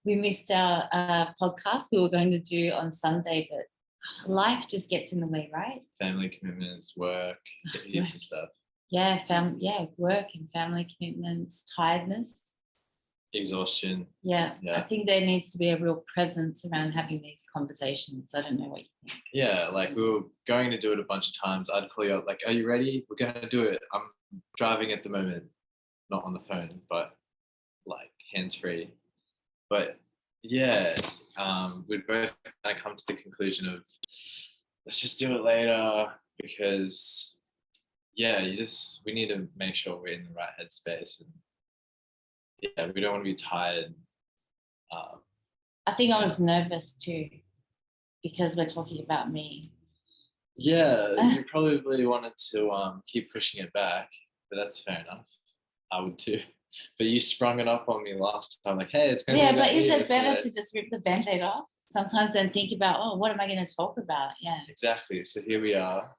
We missed our podcast we were going to do on Sunday, but life just gets in the way, right? Family commitments, work, heaps of stuff. Yeah, work and family commitments, tiredness. Exhaustion. Yeah, I think there needs to be a real presence around having these conversations. I don't know what you think. Yeah, like we were going to do it a bunch of times. I'd call you up like, are you ready? We're going to do it. I'm driving at the moment, not on the phone, but like hands-free. But yeah, we'd both kind of come to the conclusion of let's just do it later because we need to make sure we're in the right headspace, and yeah, we don't want to be tired. I think I was nervous too because we're talking about me. Yeah, you probably wanted to keep pushing it back, but that's fair enough. I would too. But you sprung it up on me last time, like, hey, it's going to be about but is you, it better to just rip the Band-Aid off sometimes than think about, oh, what am I going to talk about? Yeah. Exactly. So here we are.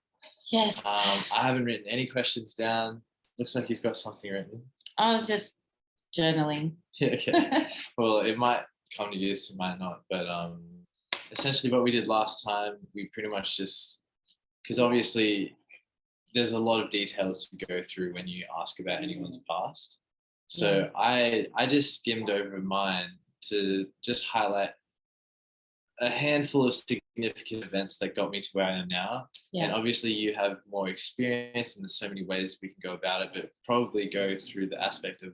Yes. I haven't written any questions down. Looks like you've got something written. I was just journaling. Okay. Well, it might come to use, it might not. But essentially what we did last time, we pretty much just, because obviously there's a lot of details to go through when you ask about anyone's past. So I just skimmed over mine to just highlight a handful of significant events that got me to where I am now. Yeah. And obviously you have more experience and there's so many ways we can go about it, but probably go through the aspect of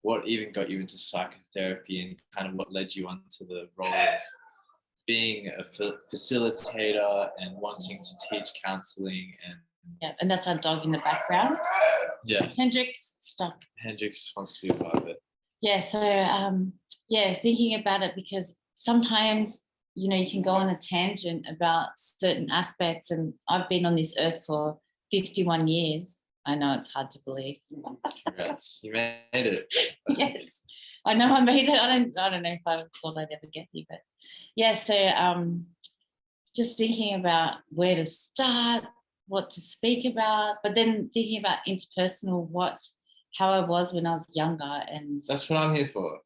what even got you into psychotherapy and kind of what led you onto the role of being a facilitator and wanting to teach counseling. And that's our dog in the background. Yeah. Hendrix, stop. Hendrix wants to be a part of it. Yeah, so thinking about it, because sometimes, you can go on a tangent about certain aspects, and I've been on this earth for 51 years. I know it's hard to believe. Congrats, you made it. Yes, I know I made it. I don't know if I thought I'd ever get here, but yeah, so just thinking about where to start, what to speak about, but then thinking about interpersonal, how I was when I was younger. And that's what I'm here for.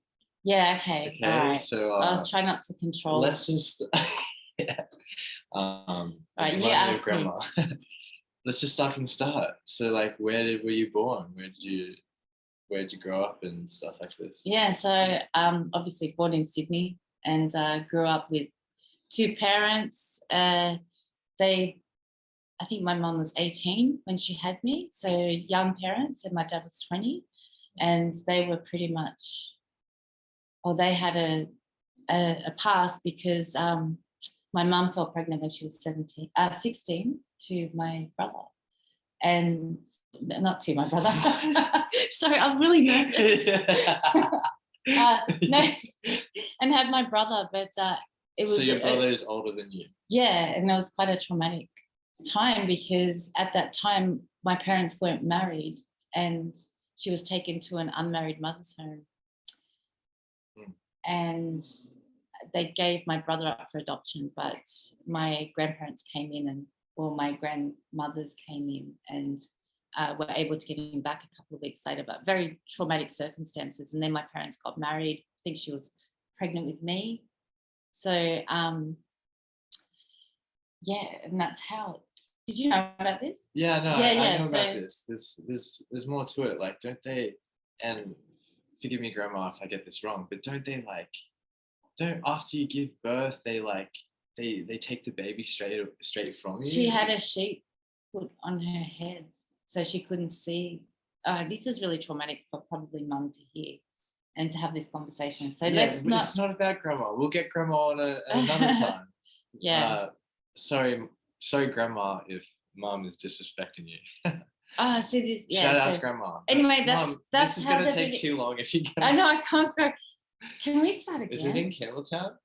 Yeah, okay. All right. So I'll try not to control. Let's just right, you ask me. Let's just start from the start. So like, were you born? Where did you grow up and stuff like this? Yeah, so obviously born in Sydney, and grew up with two parents. I think my mum was 18 when she had me, so young parents, and my dad was 20, and they were pretty much, they had a past because my mum fell pregnant when she was 16 to my brother, and not to my brother. Sorry, I'm really nervous. No, and had my brother, but it was. So your brother is older than you? Yeah, and it was quite a traumatic time because at that time my parents weren't married, and she was taken to an unmarried mother's home. And they gave my brother up for adoption, but my grandparents came in, and my grandmothers came in and were able to get him back a couple of weeks later, but very traumatic circumstances. And then my parents got married. I think she was pregnant with me. So and that's how. Did you know about this? Yeah, no, I know about this. There's more to it. Like, don't they? And forgive me, Grandma, if I get this wrong, but don't after you give birth, they take the baby straight from you? She had a sheet put on her head so she couldn't see. This is really traumatic for probably Mum to hear and to have this conversation. So it's not about Grandma. We'll get Grandma on another time. Yeah. Sorry, Grandma, if Mum is disrespecting you. See this. Yeah. Shout out to Grandma. Anyway, that's this is going to take too long if you. I know, I can't go. Can we start again? Is it in Campbelltown?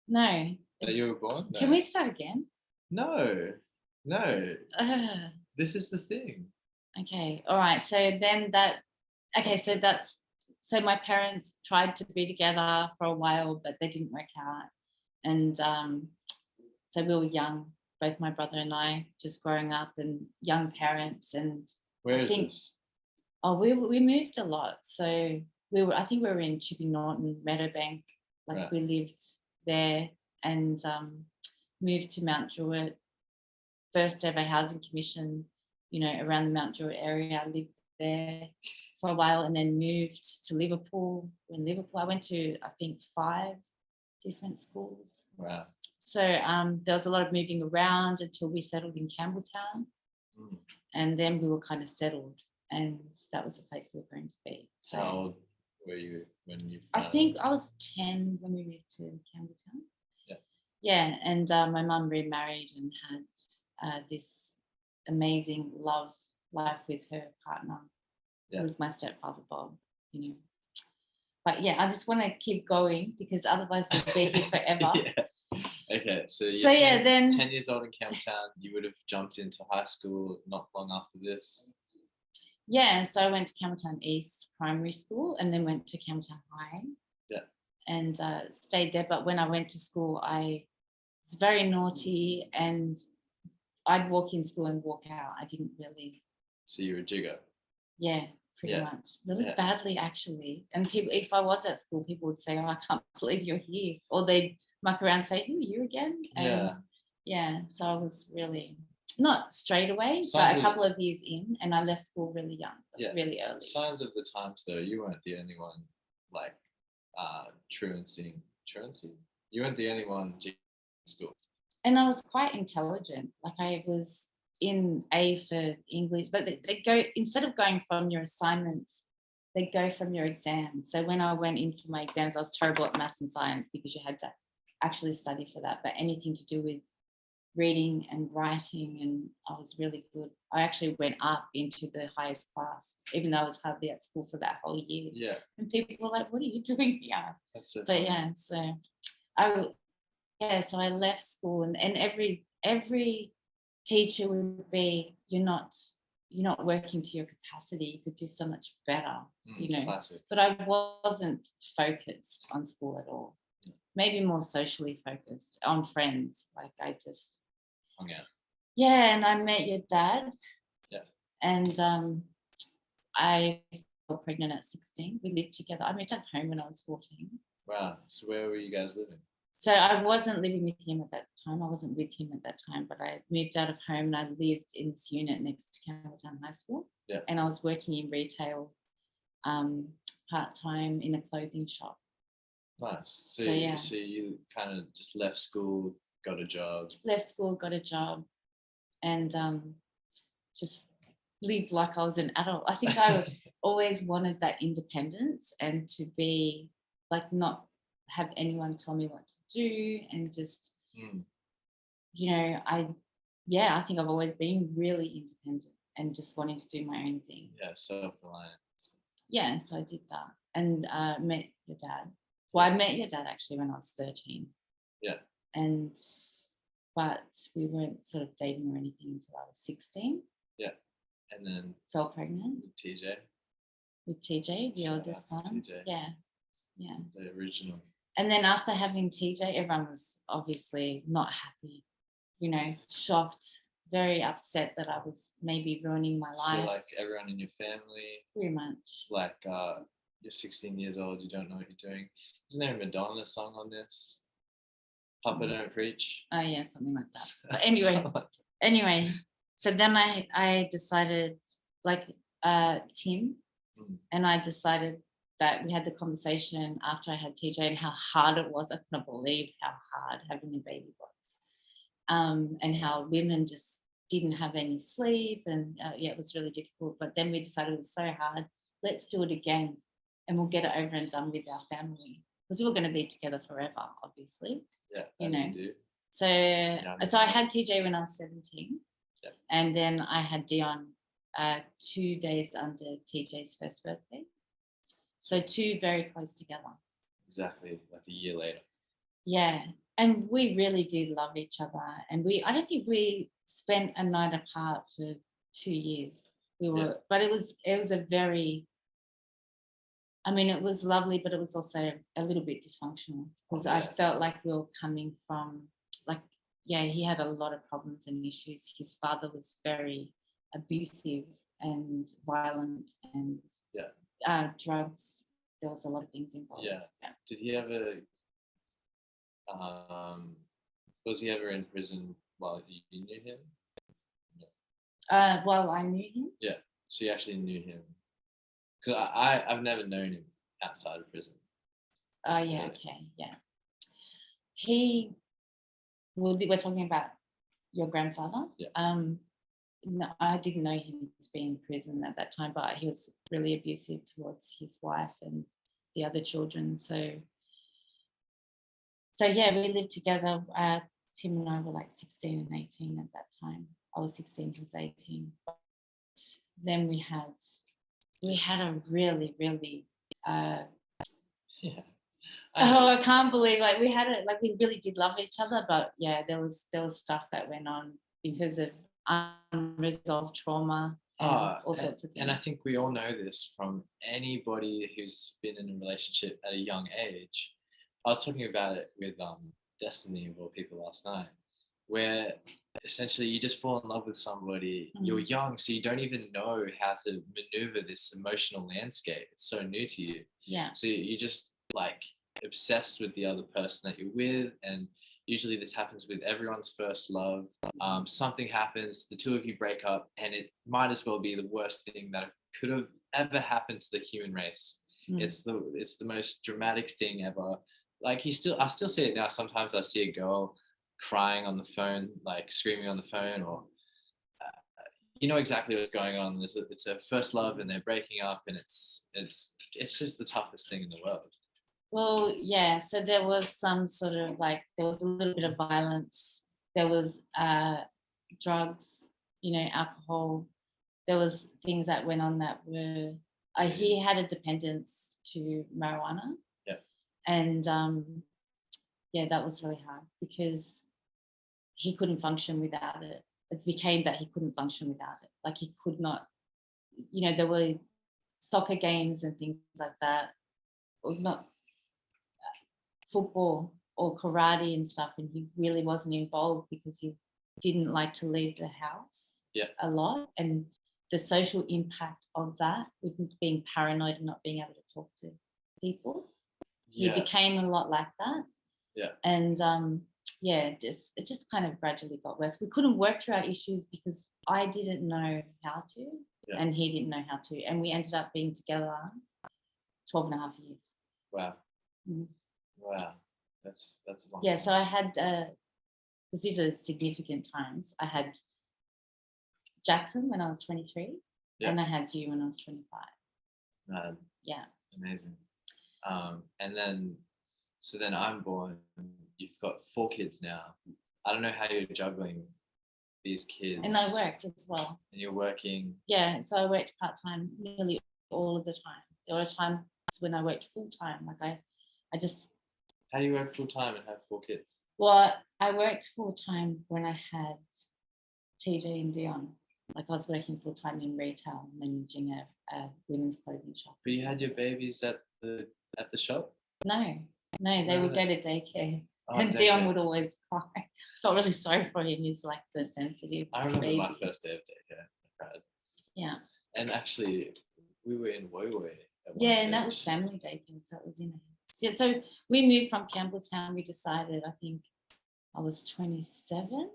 No. That you were born? No. Can we start again? No. This is the thing. Okay. All right. So then so my parents tried to be together for a while, but they didn't work out. And so we were young, both my brother and I, just growing up, and young parents. And where is this? Oh, we moved a lot. So I think we were in Chipping Norton, Meadowbank. Like Right. we lived there and moved to Mount Druitt. First ever housing commission, around the Mount Druitt area. I lived there for a while and then moved to Liverpool. In Liverpool, I went to, I think, 5 different schools. Wow. So there was a lot of moving around until we settled in Campbelltown. Mm. And then we were kind of settled and that was the place we were going to be. So How old were you when you I think I was 10 when we moved to Campbelltown. Yeah. Yeah, and my mum remarried and had this amazing love life with her partner. Yeah. It was my stepfather, Bob, But yeah, I just want to keep going because otherwise we'll be here forever. Yeah. Okay, so you're So, yeah, then 10 years old in Campbelltown, you would have jumped into high school not long after this. Yeah, so I went to Campbelltown East Primary School and then went to Campbelltown High. Yeah. And stayed there. But when I went to school, I was very naughty and I'd walk in school and walk out. I didn't really. So you were a jigger. Yeah, pretty Yeah. much. Really Yeah. badly, actually. And people, if I was at school, people would say, "Oh, I can't believe you're here," or they'd muck around and say, "Who are you again?" And yeah, so I was really not straight away, Signs but a of couple it. of years in, and I left school really young, Yeah. really early. Signs of the times though, you weren't the only one like truancy. You weren't the only one jigging in school. And I was quite intelligent. Like I was in A for English. Like they go, instead of going from your assignments, they go from your exams. So when I went in for my exams, I was terrible at maths and science because you had to actually study for that. But anything to do with reading and writing, and I was really good. I actually went up into the highest class, even though I was hardly at school for that whole year. Yeah. And people were like, "What are you doing here?" That's so But funny. yeah, so so I left school and every teacher would be, you're not working to your capacity, you could do so much better, Classic. but I wasn't focused on school at all. Maybe more socially focused on friends. Like I just Hung out. yeah, and I met your dad. Yeah. And I fell pregnant at 16. We lived together. I moved out of home when I was 14. Wow. So where were you guys living? So I wasn't living with him at that time. I wasn't with him at that time, but I moved out of home and I lived in this unit next to Campbelltown High School. Yeah. And I was working in retail part-time in a clothing shop. Nice. So you kind of just left school, got a job. Left school, got a job, and just lived like I was an adult. I think I always wanted that independence and to be like not have anyone tell me what to do and just I think I've always been really independent and just wanting to do my own thing. Yeah, self-reliant. Yeah, so I did that and met your dad. Well, I met your dad actually when I was 13. Yeah. But we weren't sort of dating or anything until I was 16. Yeah. And then fell pregnant with TJ, the Shout oldest out to son. TJ. Yeah. The original. And then after having TJ, everyone was obviously not happy, shocked, very upset that I was maybe ruining my life. So like everyone in your family, pretty much. Like you're 16 years old, you don't know what you're doing. Isn't there a Madonna song on this? Papa Don't Preach. Oh yeah, something like that. But anyway, so then I decided, like Tim, and I decided that we had the conversation after I had TJ and how hard it was. I couldn't believe how hard having a baby was, and how women just didn't have any sleep, and it was really difficult. But then we decided it was so hard. Let's do it again, and we'll get it over and done with our family because we were going to be together forever, obviously. Yeah, you do. So I had TJ when I was 17, and then I had Dion 2 days under TJ's first birthday. So 2 very close together. Exactly, like a year later. Yeah, and we really did love each other, and I don't think we spent a night apart for 2 years. But it was a very. I mean, it was lovely, but it was also a little bit dysfunctional because I felt like we were coming from, he had a lot of problems and issues. His father was very abusive and violent and drugs. There was a lot of things involved. Yeah. Did he ever? Was he ever in prison while you knew him? Well, I knew him. Yeah. So you actually knew him, because I've never known him outside of prison. Oh yeah, okay, yeah. We're talking about your grandfather. Yeah. No, I didn't know him to be in prison at that time, but he was really abusive towards his wife and the other children. So yeah, we lived together. Tim and I were like 16 and 18 at that time. I was 16, he was 18. But then we had a really, really Yeah. I can't believe we had it, we really did love each other, but yeah, there was stuff that went on because of unresolved trauma and all sorts of things. And I think we all know this from anybody who's been in a relationship at a young age. I was talking about it with Destiny of all people last night, where essentially you just fall in love with somebody. You're young, so you don't even know how to maneuver this emotional landscape. It's so new to you. Yeah. So you just obsessed with the other person that you're with, and usually this happens with everyone's first love. Something happens, the two of you break up, and it might as well be the worst thing that could have ever happened to the human race. It's the most dramatic thing ever. I still see it now. Sometimes I see a girl crying on the phone, screaming on the phone, or you know exactly what's going on. It's a first love, and they're breaking up, and it's just the toughest thing in the world. Well, yeah. So there was some sort of there was a little bit of violence. There was drugs, alcohol. There was things that went on that were. He had a dependence to marijuana. Yeah. And yeah, that was really hard because he couldn't function without it. It became that he couldn't function without it. He could not. There were soccer games and things like that, or not football or karate and stuff, and he really wasn't involved because he didn't like to leave the house a lot, and the social impact of that with being paranoid and not being able to talk to people, he became a lot like that. And it just kind of gradually got worse. We couldn't work through our issues because I didn't know how to and he didn't know how to, and we ended up being together 12 and a half years. Wow. Wow, that's a long time. So I had, because these are significant times, I had Jackson when I was 23, and I had you when I was 25. Yeah. Amazing. And then, so then I'm born, you've got 4 kids now. I don't know how you're juggling these kids. And I worked as well. And you're working? Yeah, so I worked part-time nearly all of the time. There were times when I worked full-time, I just... How do you work full-time and have 4 kids? Well, I worked full-time when I had TJ and Dion. I was working full-time in retail, managing a women's clothing shop. But you had your babies at the shop? No, they would go to daycare. And Dion would always cry. I felt really sorry for him. He's the sensitive I remember baby. my first day of daycare. I cried. Yeah. And actually, we were in Woy Woy at one stage. stage. And that was family daycare, so it was in a house. Yeah, so we moved from Campbelltown. We decided, I think I was 27.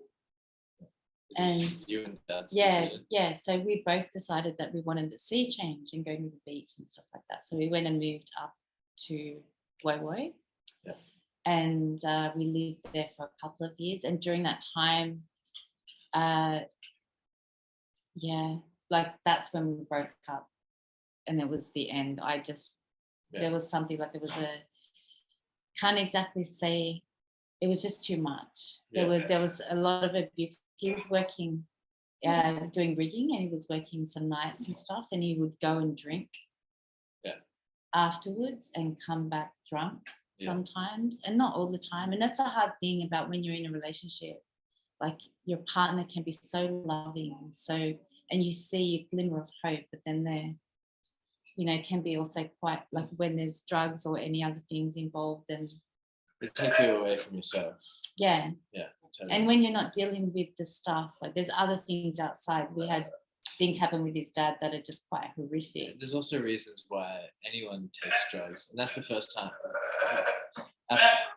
And you and Dad's decision? Yeah. So we both decided that we wanted the sea change and go to the beach and stuff like that. So we went and moved up to Woy Woy. Yeah. And we lived there for a couple of years. And during that time, that's when we broke up. And it was the end. There was something can't exactly say, it was just too much. There was a lot of abuse. He was working, doing rigging, and he was working some nights and stuff, and he would go and drink afterwards and come back drunk sometimes, and not all the time. And that's a hard thing about when you're in a relationship. Your partner can be so loving and you see a glimmer of hope, but then there, can be also quite when there's drugs or any other things involved, and it takes you away from yourself. Yeah. Yeah. Totally. And when you're not dealing with the stuff, there's other things outside. We had things happen with his dad that are just quite horrific. There's also reasons why anyone takes drugs, and that's the first time.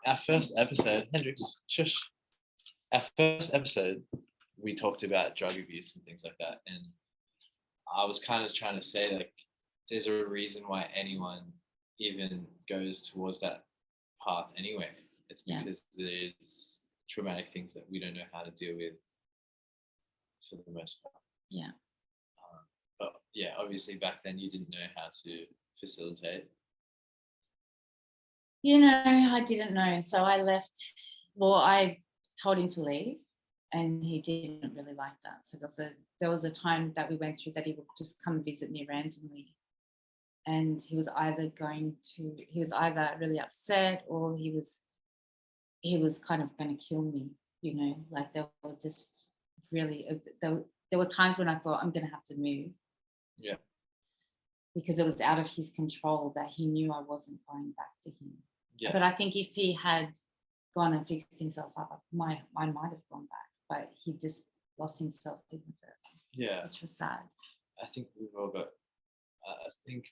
Our first episode, Hendrix, shush. Our first episode, we talked about drug abuse and things like that, and I was kind of trying to say, like, there's a reason why anyone even goes towards that path anyway. It's because there's traumatic things that we don't know how to deal with for the most part. Yeah. But yeah, obviously back then you didn't know how to facilitate. You know, I didn't know. So I left. Well, I told him to leave, and he didn't really like that. So there was a time that we went through that he would just come visit me randomly. And he was either really upset, or he was kind of going to kill me, you know, like they were just really, there were times when I thought I'm going to have to move. Yeah. Because it was out of his control that he knew I wasn't going back to him. Yeah. But I think if he had gone and fixed himself up, I might have gone back, but he just lost himself even further. Yeah. Which was sad. I think we've all got, I think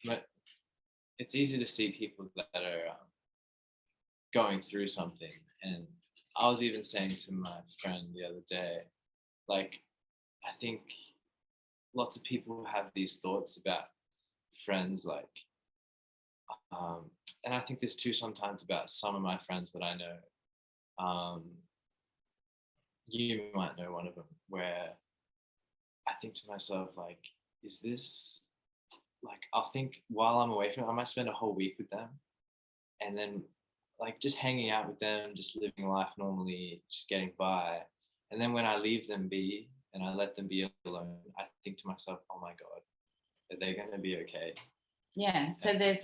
it's easy to see people that are going through something. And I was even saying to my friend the other day, like, I think lots of people have these thoughts about friends, like, and I think this too sometimes about some of my friends that I know. You might know one of them, where I think to myself, like, is this, like, I'll think while I'm away from it, I might spend a whole week with them, and then like just hanging out with them, just living life normally, just getting by. And then when I leave them be and I let them be alone, I think to myself, oh my God, are they going to be okay? Yeah. So there's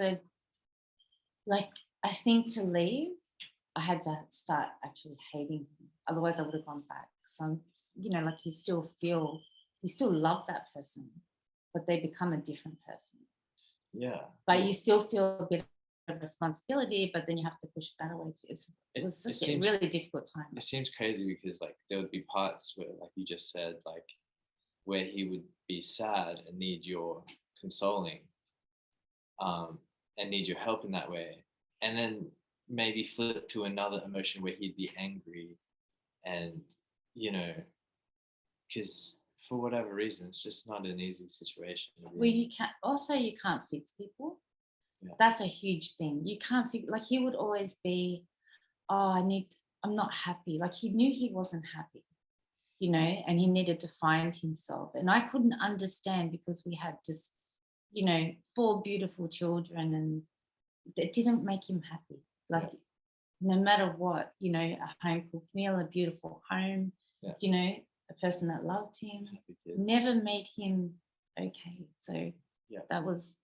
I think to leave, I had to start actually hating him. Otherwise I would have gone back. So, you know, like you still love that person, but they become a different person. Yeah. But you still feel a bit of responsibility, but then you have to push that away too. It was just a really difficult time. It seems crazy because like there would be parts where, like you just said, like where he would be sad and need your consoling, and need your help in that way. And then maybe flip to another emotion where he'd be angry, and, you know, because for whatever reason, it's just not an easy situation. Well, you can't fix people. Yeah. That's a huge thing. You can't fix, like he would always be, I'm not happy. Like he knew he wasn't happy, you know, and he needed to find himself. And I couldn't understand because we had just, you know, 4 beautiful children, and it didn't make him happy. Like no matter what, you know, a home cooked meal, a beautiful home, you know, a person that loved him, never made him okay. So that was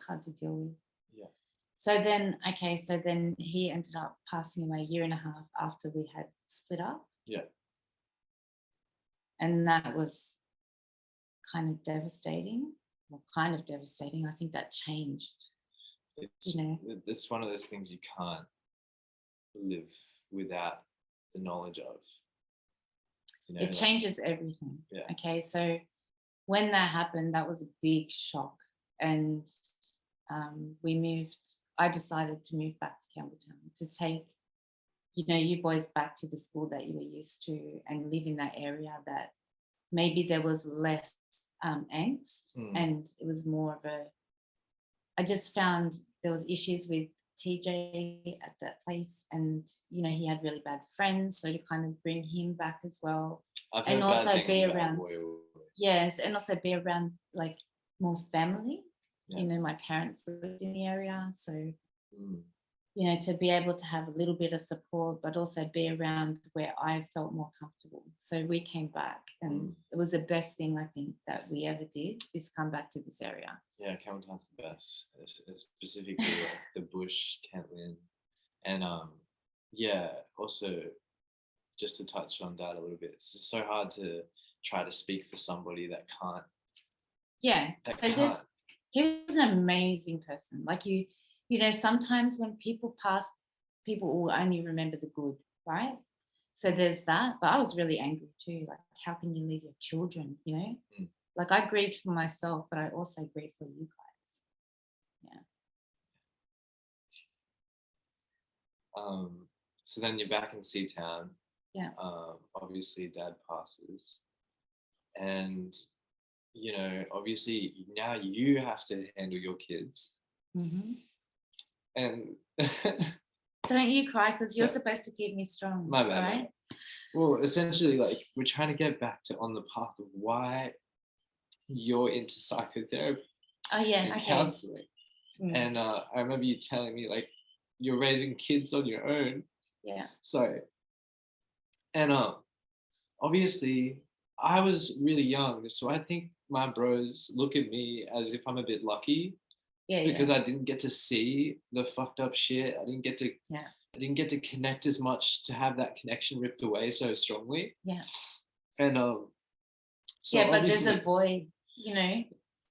hard to deal with. Yeah. So then he ended up passing away 1.5 years after we had split up. Yeah. And that was kind of devastating. I think that changed. It's one of those things you can't live without the knowledge of. You know, it changes everything. Yeah. Okay, so when that happened, that was a big shock, and I decided to move back to Campbelltown to take, you know, you boys back to the school that you were used to and live in that area that maybe there was less angst, and it was more of I just found there was issues with TJ at that place, and you know he had really bad friends, so to kind of bring him back as well, and also be around and also be around like more family. You know, my parents lived in the area, so you know, to be able to have a little bit of support, but also be around where I felt more comfortable. So we came back, and it was the best thing I think that we ever did, is come back to this area. Yeah, Campbelltown's the best, specifically the bush, Kent Lynn. And also just to touch on that a little bit, it's just so hard to try to speak for somebody that can't. Yeah, he was an amazing person. Like you know, sometimes when people pass, people will only remember the good, right? So there's that. But I was really angry too. Like, how can you leave your children, you know? Like I grieved for myself, but I also grieved for you guys. So then you're back in Seatown. Yeah. Obviously dad passes, and obviously now you have to handle your kids, Mm-hmm. and Don't you cry, because you're So- supposed to keep me strong. My bad, all my right? well, essentially, like, we're trying to get back to on the path of why you're into psychotherapy Oh yeah. and Okay. counseling. Mm. And I remember you telling me, like, you're raising kids on your own. Yeah. So, and obviously, I was really young, so I think my bros look at me as if I'm a bit lucky Yeah. because Yeah. I didn't get to see the fucked up shit. I didn't get to Yeah. I didn't get to connect as much, to have that connection ripped away so strongly. Yeah. And so Yeah, but there's obviously, a void,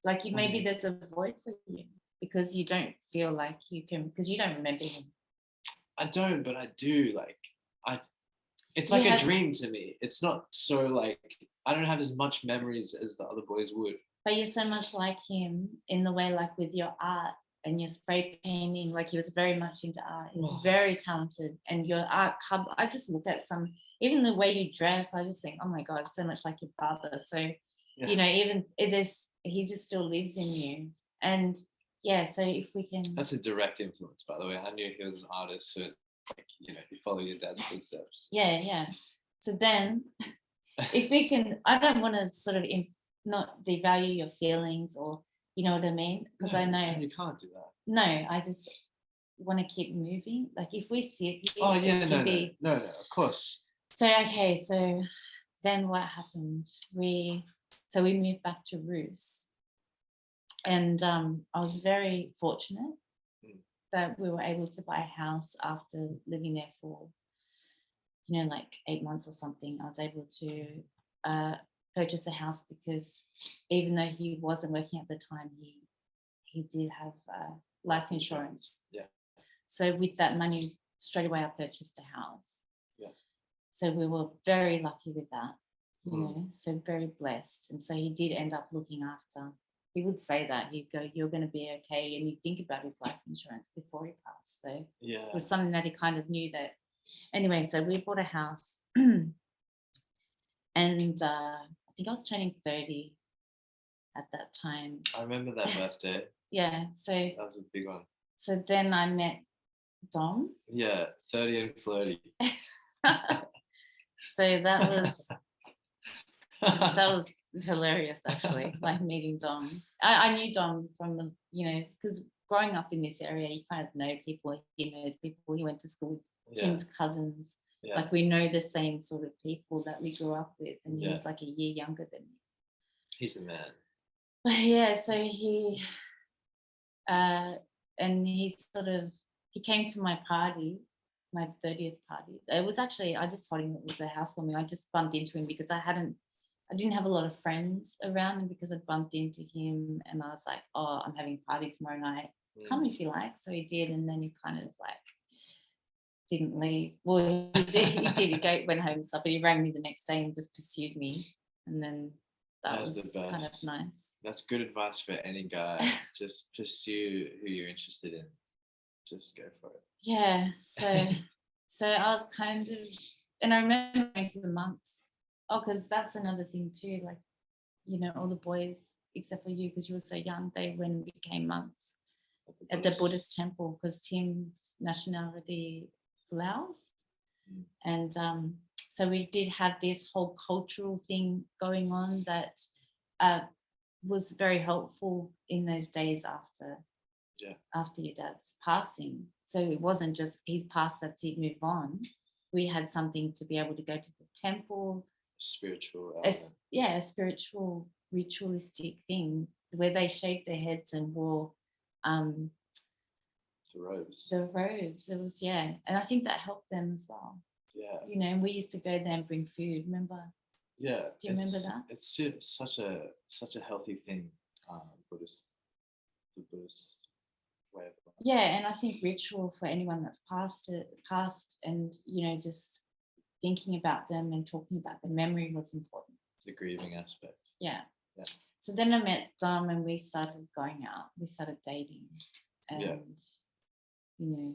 like maybe Mhm. there's a void for you because you don't feel like you can, because you don't remember him. I don't, but I do. Like, it's You like a have- dream to me. It's not so, like, I don't have as much memories as the other boys would. But you're so much like him in the way, like with your art and your spray painting, like he was very much into art. He was Oh. very talented. And your art cover, I just look at even the way you dress, I just think, oh my God, so much like your father. So, Yeah. even he just still lives in you. And yeah, so if we can. That's a direct influence, by the way. I knew he was an artist, so like, you follow your dad's footsteps. Yeah. So then, if we can, I don't want to sort of not devalue your feelings, or you know what I mean? Because I know you can't do that. No, I just want to keep moving. Like if we sit here, Oh yeah, it can be. no, of course. So okay, so then what happened? We moved back to Roos, and I was very fortunate that we were able to buy a house after living there for like 8 months or something. I was able to purchase a house because even though he wasn't working at the time, he did have life insurance. Yeah. So with that money, straight away I purchased a house. Yeah. So we were very lucky with that, so very blessed. And so he did end up looking after. He would say that, he'd go, you're going to be okay. And he'd think about his life insurance before he passed. So yeah, it was something that he kind of knew that. Anyway, so we bought a house and I think I was turning 30 at that time. I remember that birthday. Yeah. So that was a big one. So then I met Dom. Yeah, 30 and flirty. So that was hilarious, actually, like meeting Dom. I knew Dom from, because growing up in this area, you kind of know people. He knows people. He went to school with Tim's cousins. Yeah. Like we know the same sort of people that we grew up with, and he Yeah. was like a year younger than me. He's the man. But yeah, so he and he came to my party, my 30th party. It was actually, I just told him it was a housewarming. I just bumped into him because I didn't have a lot of friends around, and because I bumped into him and I was like, oh, I'm having a party tomorrow night. Come if you like. So he did, and then he kind of like didn't leave. Well, he did. He went home and stuff, but he rang me the next day and just pursued me, and then that was the best. Kind of nice. That's good advice for any guy. Just pursue who you're interested in. Just go for it. Yeah. So I was kind of, and I remember going to the monks. Oh, because that's another thing too. Like, all the boys except for you, because you were so young, they went and became monks at the Buddhist temple, because Tim's nationality is Laos. And so we did have this whole cultural thing going on that was very helpful in those days after your dad's passing. So it wasn't just he's passed, that's it, move on. We had something to be able to go to the temple. Spiritual. A spiritual ritualistic thing where they shaved their heads and wore the robes. It was, and I think that helped them as well. Yeah. And we used to go there and bring food, remember? Yeah. Do you remember that? It's such a healthy thing, the Buddhist way of life. Yeah, and I think ritual for anyone that's passed and just thinking about them and talking about the memory was important. The grieving aspect. Yeah. So then I met Dom and we started going out. We started dating, and Yeah.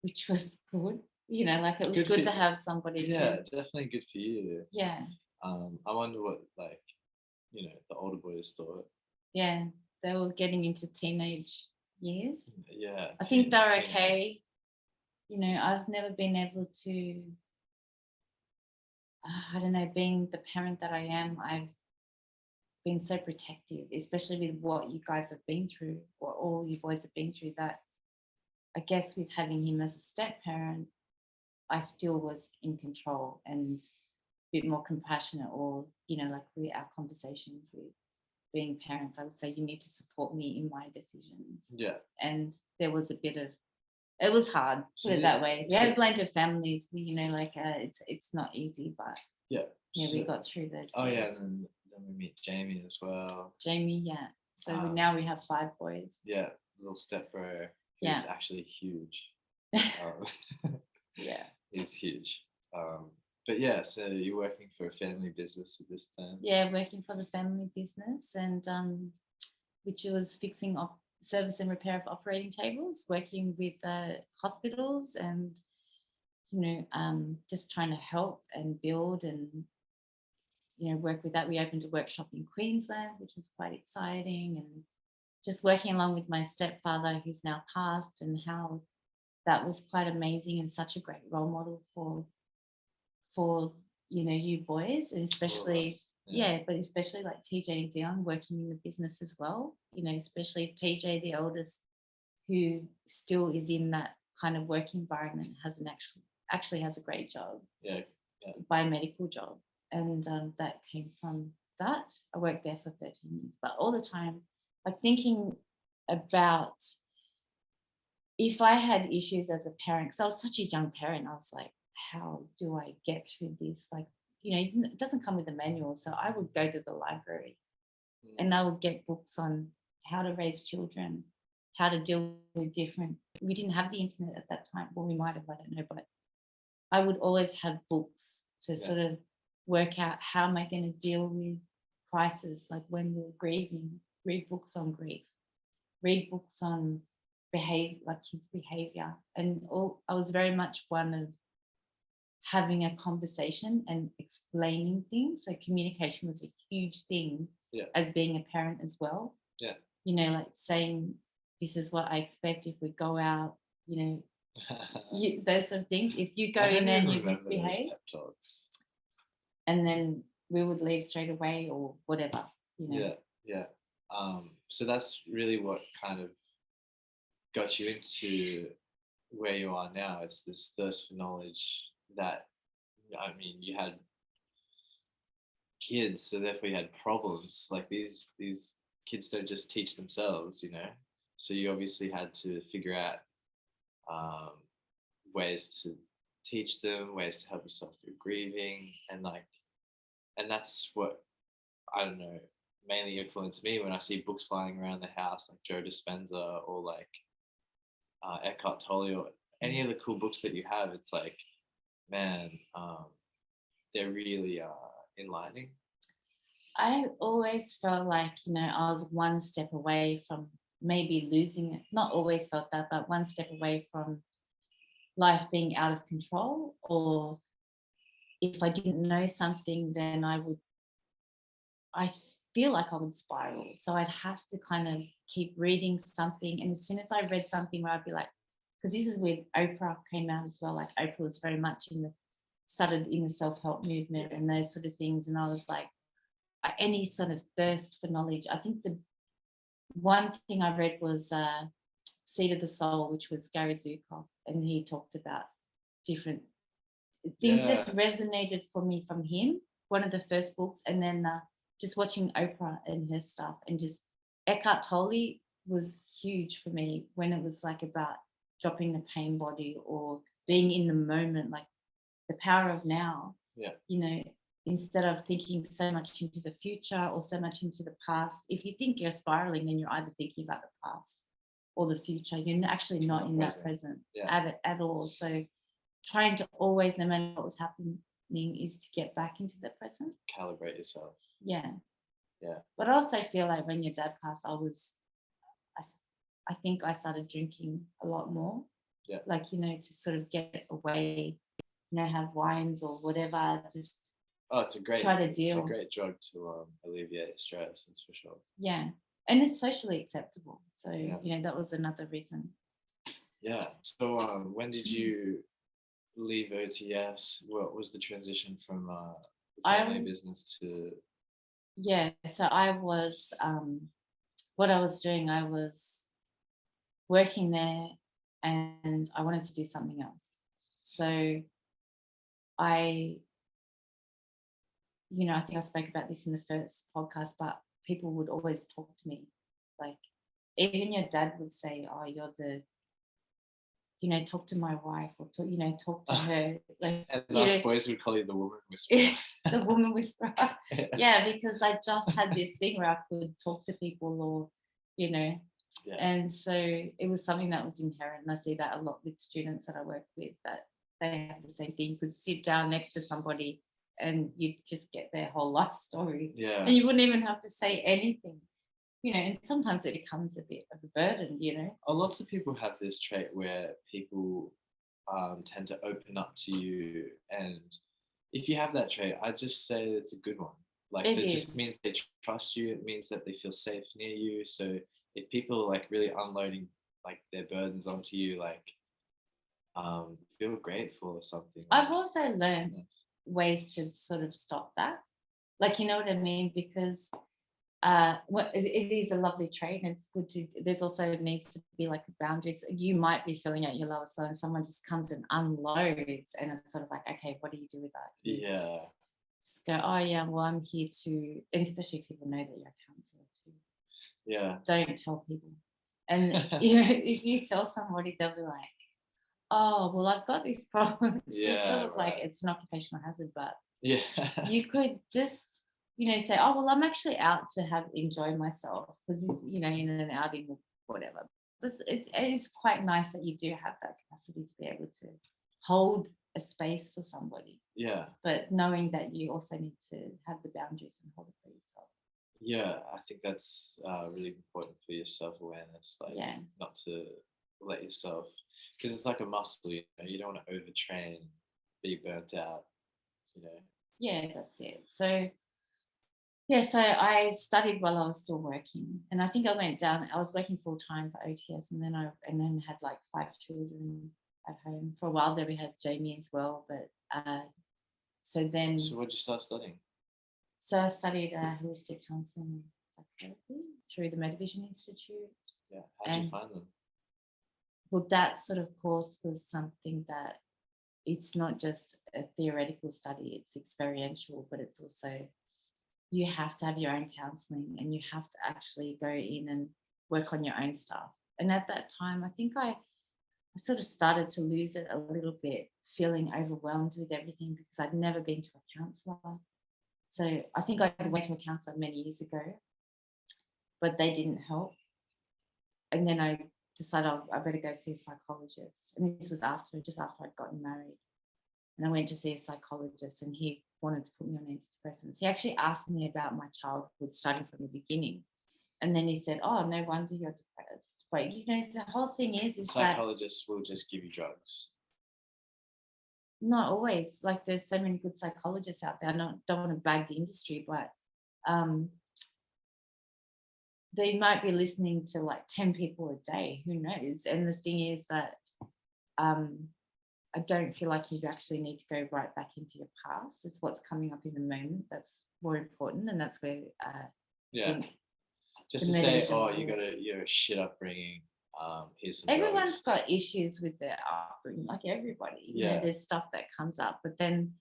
Which was good. Like it was Good good for to you. have somebody Yeah, to. definitely good for you. Yeah, I wonder what the older boys thought. yeah. They were getting into teenage years. Yeah. I think they're teenage. okay. I've never been able to. I don't know. Being the parent that I am, I've been so protective, especially with what you guys have been through, or all you boys have been through. That I guess with having him as a step parent, I still was in control and a bit more compassionate, or like our conversations with being parents, I would say you need to support me in my decisions. Yeah. And there was a bit of, it was hard, So put it that way. We so- had blended families, it's not easy, but Yeah. we got through those Oh yeah, days. and then we meet Jamie as well. Jamie, yeah. So Ah. now we have 5 boys. Yeah, little step bro Yeah. is actually huge. Yeah. He's huge. But yeah, so you're working for a family business at this time. Yeah, working for the family business, and which was fixing service and repair of operating tables, working with hospitals, and just trying to help and build and work with that. We opened a workshop in Queensland, which was quite exciting, and just working along with my stepfather, who's now passed, and how that was quite amazing and such a great role model for you boys, and especially but especially like TJ and Dion working in the business as well, especially TJ, the eldest, who still is in that kind of work environment, has actually has a great job, biomedical job, and that came from that. I worked there for 13 years, but all the time like thinking about if I had issues as a parent, because I was such a young parent, I was like, how do I get through this? Like, it doesn't come with a manual. So I would go to the library and I would get books on how to raise children, how to deal with we didn't have the internet at that time. Well, we might have, I don't know, but I would always have books to sort of work out how am I going to deal with crisis, like when we're grieving, read books on grief, read books on kids' behavior. And I was very much one of having a conversation and explaining things. So communication was a huge thing as being a parent as well. Yeah. Like saying, this is what I expect if we go out, those sort of things. If you go in there and you misbehave, and then we would leave straight away or whatever. Yeah. So that's really what kind of got you into where you are now. It's this thirst for knowledge that, you had kids, so therefore you had problems. Like these kids don't just teach themselves, so you obviously had to figure out ways to teach them, ways to help yourself through grieving, and that's what, I don't know, mainly influenced me when I see books lying around the house like Joe Dispenza or like Eckhart Tolle or any of the cool books that you have. It's like, man, they're really enlightening. I always felt like, I was one step away from maybe losing it. Not always felt that, but one step away from life being out of control. Or if I didn't know something, then I feel like I would spiral. So I'd have to kind of keep reading something. And as soon as I read something where I'd be like, because this is where Oprah came out as well. Like Oprah was very much started in the self-help movement and those sort of things. And I was like, any sort of thirst for knowledge. I think the one thing I read was Seed of the Soul, which was Gary Zukav, and he talked about different things. Just resonated for me from him, one of the first books, and then just watching Oprah and her stuff, and just Eckhart Tolle was huge for me when it was like about dropping the pain body or being in the moment, like the power of now. Instead of thinking so much into the future or so much into the past. If you think you're spiraling, then you're either thinking about the past or the future. You're actually not in that present at all. So trying to always, no matter what was happening happening is to get back into the present. Calibrate yourself. Yeah. Yeah. But I also feel like when your dad passed, I think I started drinking a lot more. Yeah. Like, you know, to sort of get away, you know, have wines or whatever, just it's a great drug to alleviate stress, that's for sure. Yeah. And it's socially acceptable. So, Yeah. you know, that was another reason. Yeah. So when did you leave OTS? What was the transition from family business to? Yeah. So I was, what I was doing, I was working there and I wanted to do something else. So I think I spoke about this in the first podcast, but people would always talk to me. Like, even your dad would say, oh, you're the, talk to my wife, or talk to her. Like, and us boys would call you the woman whisperer. The woman whisperer. Yeah, because I just had this thing where I could talk to people, or, Yeah. And so it was something that was inherent. And I see that a lot with students that I work with, that they have the same thing. You could sit down next to somebody and you just get their whole life story. Yeah. And you wouldn't even have to say anything, and sometimes it becomes a bit of a burden, Lots of people have this trait where people tend to open up to you. And if you have that trait, I just say it's a good one. Like, it just means they trust you. It means that they feel safe near you. So if people are like really unloading like their burdens onto you, like feel grateful or something. I've also learned ways to sort of stop that. Like, you know what I mean? Because it is a lovely trait, and it's good to, there's also needs to be like boundaries. You might be feeling at your lowest low and someone just comes and unloads, and it's sort of like, okay, what do you do with that? Yeah. Just go, oh yeah, well, I'm here to, and especially if people know that you're a counsellor too. Yeah. Don't tell people. And if you tell somebody, they'll be like, oh, well, I've got this problem. It's just sort of like, it's an occupational hazard, but you could just, say, oh, well, I'm actually out to enjoy myself, because it's, in an outing or whatever. But it is quite nice that you do have that capacity to be able to hold a space for somebody. Yeah. But knowing that you also need to have the boundaries and hold it for yourself. Yeah, I think that's really important for your self-awareness. Like, not to let yourself, because it's like a muscle, you don't want to overtrain, be burnt out, Yeah, that's it. So so I studied while I was still working, and I think I went down. I was working full time for OTS, and then had like 5 children at home. For a while there, we had Jamie as well, but so what did you start studying? So I studied holistic counselling and psychotherapy through the Medivision Institute. Yeah, how did you find them? Well, that sort of course was something that, it's not just a theoretical study, it's experiential, but it's also, you have to have your own counselling, and you have to actually go in and work on your own stuff. And at that time, I think I sort of started to lose it a little bit, feeling overwhelmed with everything, because I'd never been to a counsellor. So I think I went to a counsellor many years ago, but they didn't help. And then I decided I better go see a psychologist. And this was just after I'd gotten married. And I went to see a psychologist, and he wanted to put me on antidepressants. He actually asked me about my childhood, starting from the beginning. And then he said, oh, no wonder you're depressed. But, the whole thing is psychologists will just give you drugs. Not always. Like, there's so many good psychologists out there. I don't want to bag the industry, but they might be listening to like 10 people a day. Who knows? And the thing is that I don't feel like you actually need to go right back into your past. It's what's coming up in the moment that's more important, and that's where just to say, oh, you're a shit upbringing. Here's some Everyone's drugs. got issues with their upbringing, like everybody. There's stuff that comes up, but then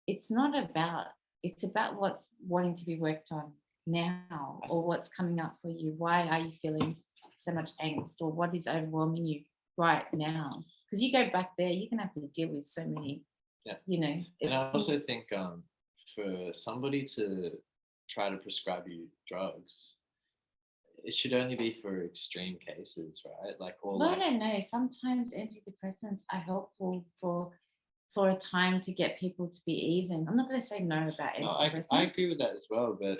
it's about what's wanting to be worked on now, or what's coming up for you. Why are you feeling so much angst, or what is overwhelming you right now? Because you go back there, you're gonna have to deal with so many. And I also think for somebody to try to prescribe you drugs, it should only be for extreme cases, right? Like, I don't know. Sometimes antidepressants are helpful for Yeah. a time to get people to be even. I'm not going to say no about No, antidepressants. I agree with that as well, but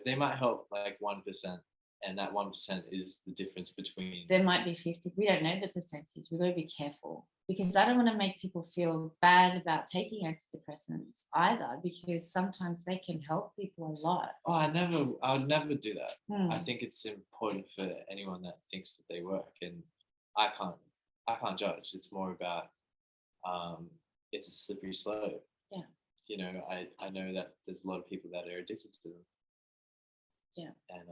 they might help like 1%, and that 1% is the difference between. There might be 50. We don't know the percentage. We've got to be careful, because I don't want to make people feel bad about taking antidepressants either, because sometimes they can help people a lot. Oh, I would never do that. Hmm. I think it's important for anyone that thinks that they work, and I can't judge. It's more about it's a slippery slope. Yeah. I know that there's a lot of people that are addicted to them. Yeah. And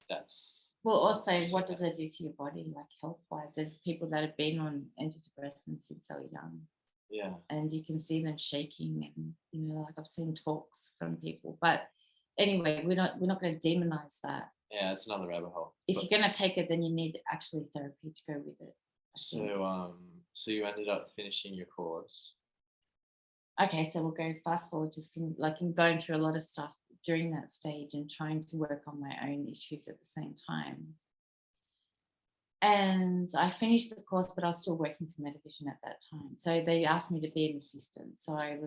that's Well, also, so what does it do to your body, like health-wise? There's people that have been on antidepressants since they were young, yeah. and you can see them shaking, and like I've seen talks from people. But anyway, we're not going to demonize that. Yeah, it's another rabbit hole. If you're going to take it, then you need actually therapy to go with it. So you ended up finishing your course. Okay, so we'll go fast forward to going through a lot of stuff during that stage and trying to work on my own issues at the same time. And I finished the course, but I was still working for Medivision at that time. So they asked me to be an assistant. So I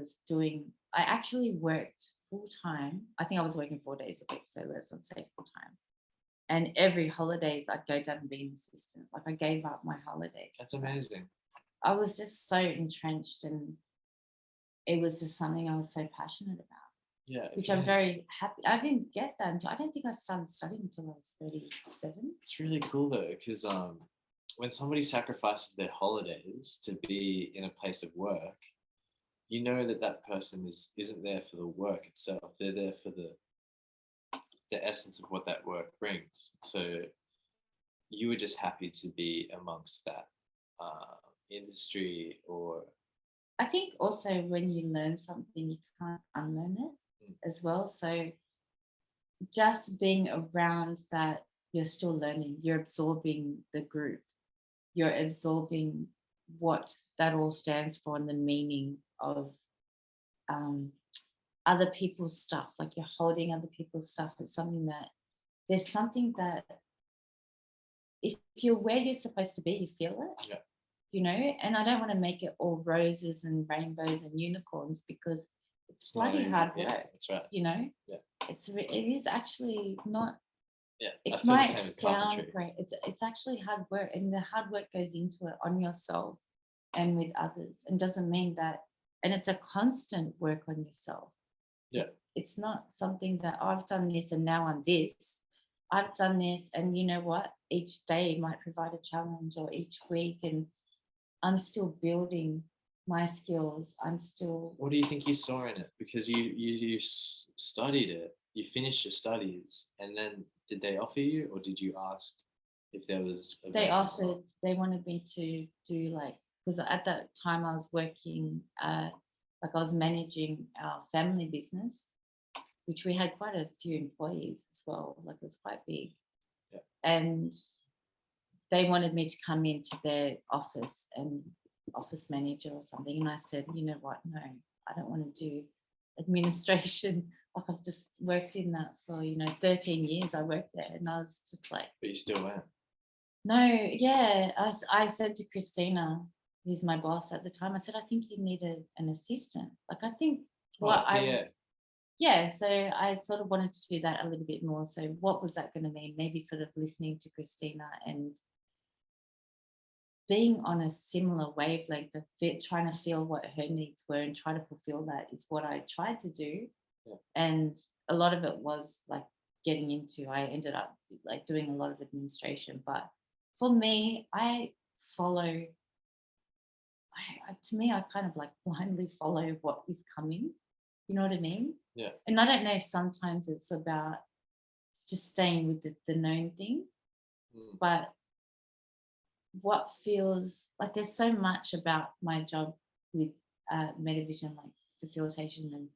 actually worked full time. I think I was working 4 days a week, so let's not say full time. And every holidays I'd go down and be an assistant. Like, I gave up my holidays. That's amazing. I was just so entrenched, and it was just something I was so passionate about. Yeah. Which I'm very happy. I didn't get that until, I don't think I started studying until I was 37. It's really cool though, because when somebody sacrifices their holidays to be in a place of work, you know that person isn't there for the work itself. They're there for the essence of what that work brings. So you were just happy to be amongst that industry. Or I think also when you learn something, you can't unlearn it as well. So just being around that, you're still learning, you're absorbing the group, you're absorbing what that all stands for and the meaning of other people's stuff. Like, you're holding other people's stuff. It's something that there's something that if you're where you're supposed to be, you feel it. Yeah. And I don't want to make it all roses and rainbows and unicorns, because it's bloody hard work. Yeah, that's right. Yeah. It is actually not. Yeah, it might sound great. It's actually hard work, and the hard work goes into it on yourself and with others, and doesn't mean that. And it's a constant work on yourself. Yeah. It's not something that I've done this and now I'm this. I've done this, and you know what? Each day might provide a challenge, or each week, and I'm still building my skills. I'm still. What do you think you saw in it? Because you studied it, you finished your studies, and then did they offer you, or did you ask if there was? They offered. They wanted me to do because at that time I was working, I was managing our family business, which we had quite a few employees as well. It was quite big. Yeah. And they wanted me to come into their office and office manager or something. And I said, you know what? No, I don't want to do administration. I've just worked in that for, 13 years. I worked there, and I was just like. But you still went. No, yeah. I said to Christina, who's my boss at the time, I said, I think you need an assistant. I think Yeah, so I sort of wanted to do that a little bit more. So what was that going to mean? Maybe sort of listening to Christina and being on a similar wavelength of trying to feel what her needs were and try to fulfill that is what I tried to do. Yeah. And a lot of it was I ended up doing a lot of administration. But for me, I kind of blindly follow what is coming. You know what I mean? Yeah. And I don't know if sometimes it's about just staying with the known thing, but what feels like there's so much about my job with Medivision, facilitation, and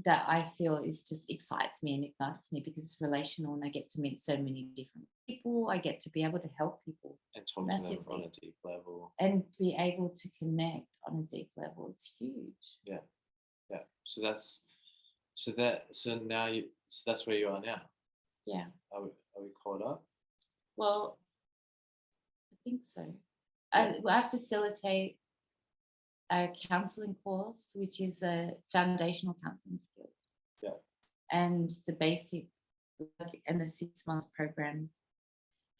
that I feel is just excites me and ignites me, because it's relational and I get to meet so many different people. I get to be able to help people and talk massively to them on a deep level and be able to connect on a deep level. It's huge. Yeah. So that's where you are now. Yeah. Are we caught up? Well, I think so. I facilitate a counseling course, which is a foundational counseling skills. Yeah. And the basic and the 6-month program.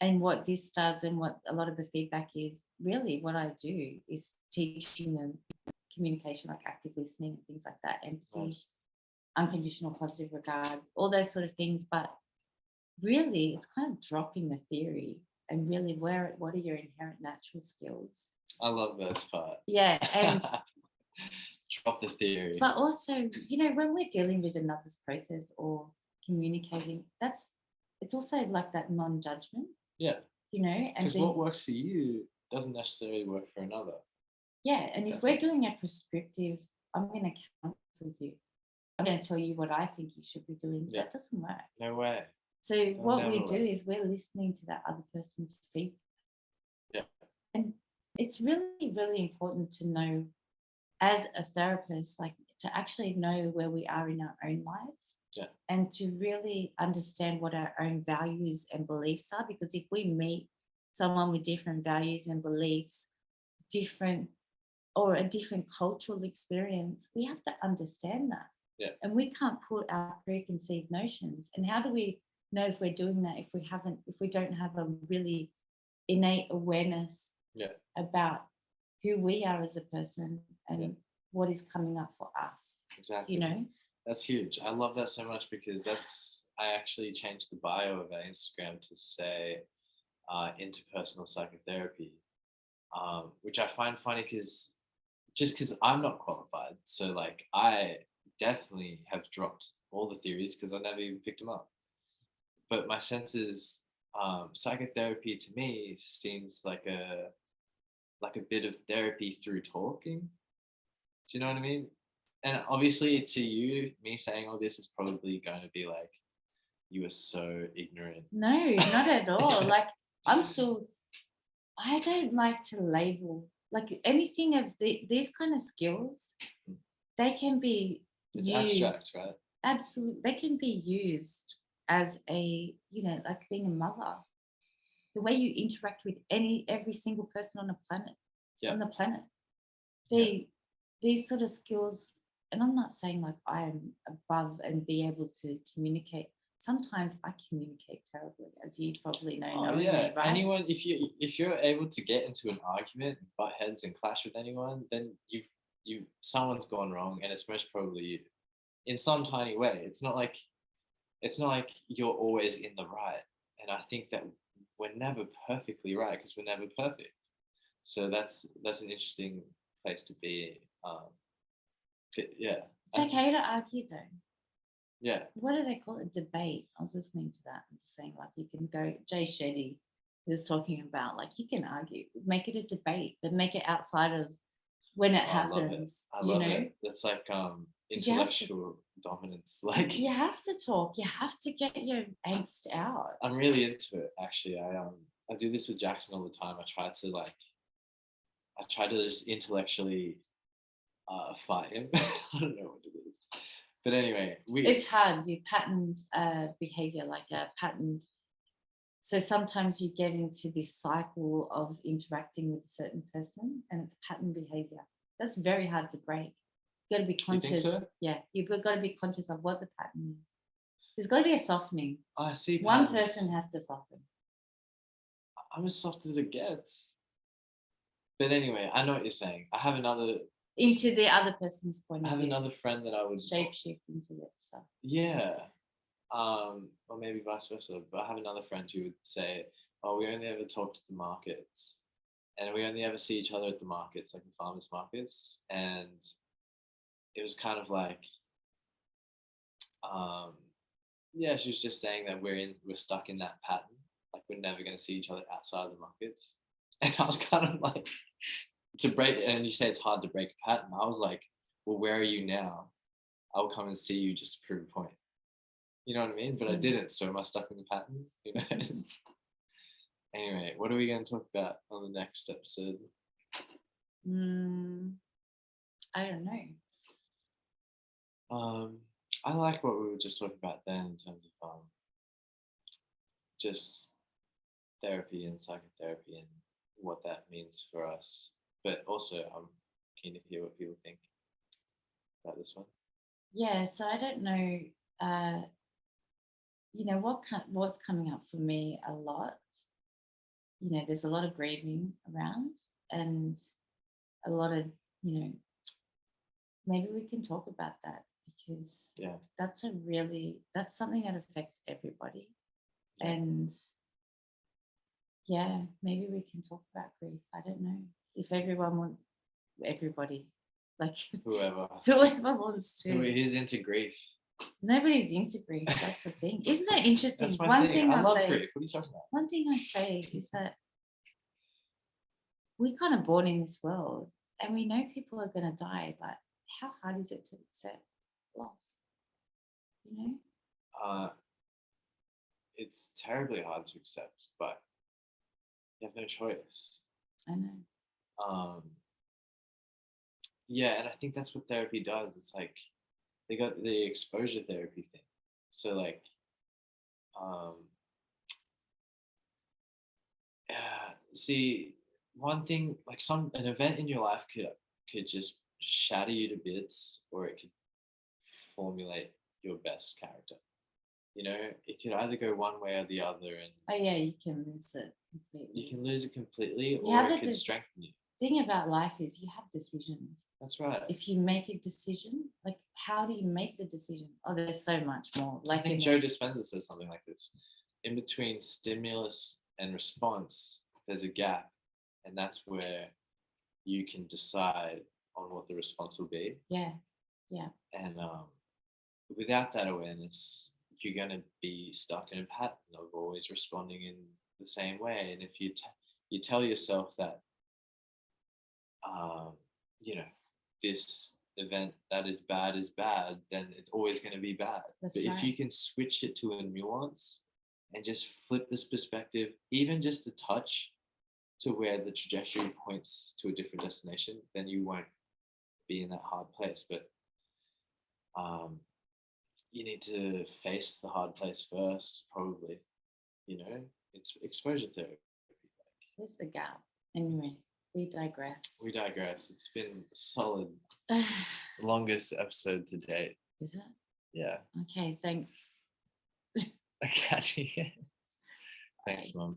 And what this does and what a lot of the feedback is, really what I do is teaching them communication, like active listening and things like that, empathy, Nice. unconditional positive regard, all those sort of things. But really it's kind of dropping the theory and really what are your inherent natural skills. I love this part. Yeah. And drop the theory. but also, when we're dealing with another's process or communicating, it's also like that non-judgment. Yeah. And because what works for you doesn't necessarily work for another. Yeah. And if we're doing a prescriptive, I'm going to counsel you, I'm going to tell you what I think you should be doing. Yeah. That doesn't work. No way. So what we do is we're listening to that other person's feedback. Yeah. And it's really, really important to know, as a therapist, like to actually know where we are in our own lives. Yeah. And to really understand what our own values and beliefs are. Because if we meet someone with different values and beliefs, or a different cultural experience, we have to understand that. Yeah. And we can't put our preconceived notions. And how do we know if we're doing that if we don't have a really innate awareness about who we are as a person and what is coming up for us? Exactly. That's huge. I love that so much because I actually changed the bio of our Instagram to say interpersonal psychotherapy, which I find funny because I'm not qualified. So like I definitely have dropped all the theories because I never even picked them up. But my sense is psychotherapy to me seems like a bit of therapy through talking. Do you know what I mean? And obviously to you, me saying all this is probably going to be like, you are so ignorant. No, not at all. Like I don't like to label, like anything of these kind of skills, they can be used. Abstract, right? Absolutely. They can be used as like being a mother. The way you interact with every single person on the planet. These sort of skills, and I'm not saying like I am above and be able to communicate. Sometimes I communicate terribly, as you probably know. Me, right? Anyone, if you're able to get into an argument, butt heads, and clash with anyone, then someone's gone wrong, and it's most probably you, in some tiny way. It's not like you're always in the right, and I think that we're never perfectly right because we're never perfect. So that's an interesting place to be. It's okay to argue though. Yeah. What do they call it? Debate. I was listening to that and just saying, like, you can go, Jay Shetty, who was talking about, like, you can argue, make it a debate, but make it outside of when it happens. I love it. That's like intellectual dominance. Like, you have to talk. You have to get your angst out. I'm really into it, actually. I do this with Jackson all the time. I try to just intellectually fight him. I don't know what it is. But anyway, it's hard. You patterned behavior, like a patterned. So sometimes you get into this cycle of interacting with a certain person, and it's pattern behavior. That's very hard to break. You've got to be conscious. You think so? Yeah, you've got to be conscious of what the pattern is. There's got to be a softening. I see. One person has to soften. I'm as soft as it gets. But anyway, I know what you're saying. I have another. Into the other person's point of view. I have another friend that I would shapeshift into that stuff. Yeah. Or maybe vice versa. But I have another friend who would say, oh, we only ever talk to the markets. And we only ever see each other at the markets, like the farmers markets. And it was kind of like, she was just saying that we're stuck in that pattern. Like we're never going to see each other outside of the markets. And I was kind of like, to break it, and you say it's hard to break a pattern. I was like, well, where are you now? I'll come and see you just to prove a point. You know what I mean? But I didn't, so am I stuck in the pattern? You know. Anyway, what are we going to talk about on the next episode? I don't know. I like what we were just talking about then in terms of just therapy and psychotherapy and what that means for us. But also, I'm keen to hear what people think about this one. Yeah, so I don't know, what's coming up for me a lot. There's a lot of grieving around, and a lot of, maybe we can talk about that, because Yeah. that's something that affects everybody. And yeah, maybe we can talk about grief. I don't know if everybody, like Whoever wants who to. is into grief. Nobody's into grief. That's the thing. Isn't that interesting? That's my One thing. thing I I'll love say. grief. What are you talking about? One thing I say is that we're kind of born in this world, and we know people are going to die, but how hard is it to accept loss? It's terribly hard to accept, but you have no choice. I know. Yeah, and I think that's what therapy does. It's like they got the exposure therapy thing. So like, see, one thing, like an event in your life could just shatter you to bits, or it could formulate your best character. It could either go one way or the other, and Oh yeah, you can lose it completely. you can lose it completely, You have or it the could strengthen you. Thing about life is you have decisions. That's right. If you make a decision, like, how do you make the decision? Oh, there's so much more. Like, I think Joe Dispenza says something like this: in between stimulus and response, there's a gap, and that's where you can decide on what the response will be. Yeah. And without that awareness, you're going to be stuck in a pattern of always responding in the same way. And if you tell yourself that, this event that is bad, then it's always going to be bad. That's but right. if you can switch it to a nuance and just flip this perspective, even just a touch, to where the trajectory points to a different destination, then you won't be in that hard place. But you need to face the hard place first, probably. It's exposure therapy. Where's the gap? Anyway, we digress. It's been a solid, longest episode to date. Is it? Yeah. Okay, thanks. Catching it. Thanks, Mum.